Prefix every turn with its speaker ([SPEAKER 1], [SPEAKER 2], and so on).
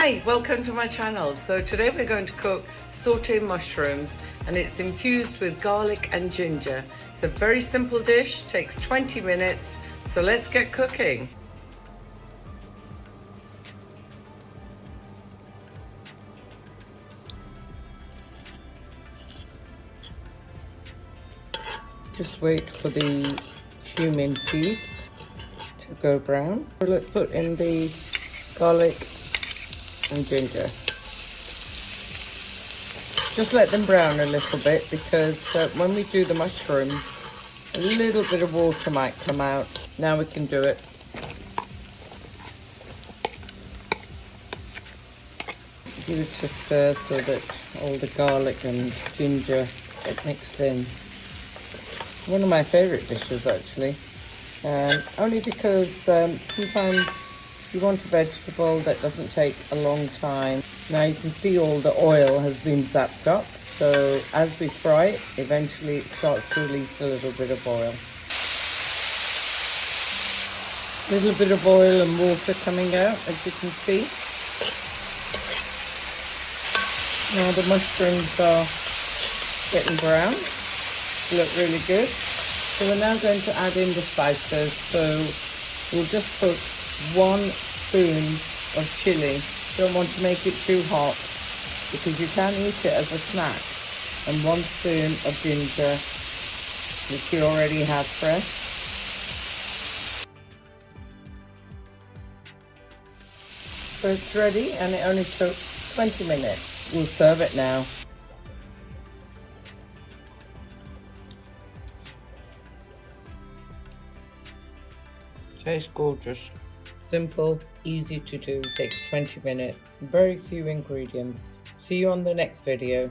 [SPEAKER 1] Hi, welcome to my channel. So today we're going to cook sauteed mushrooms and it's infused with garlic and ginger. It's a very simple dish, takes 20 minutes, so let's get cooking. Just wait for the cumin seeds to go brown. So let's put in the garlic and ginger. Just let them brown a little bit because when we do the mushrooms, a little bit of water might come out. Now we can do it. Give it a stir so that all the garlic and ginger get mixed in. One of my favourite dishes actually, only because sometimes you want a vegetable that doesn't take a long time. Now you can see all the oil has been zapped up, so as we fry it, eventually it starts to release a little bit of oil. A little bit of oil and water coming out, as you can see. Now the mushrooms are getting brown, look really good. So we're now going to add in the spices. So we'll just put 1 spoon of chilli. Don't want to make it too hot because you can eat it as a snack. And 1 spoon of ginger, which you already have fresh. So it's ready and it only took 20 minutes. We'll serve it now. Tastes gorgeous. Simple, easy to do, takes 20 minutes, very few ingredients. See you on the next video.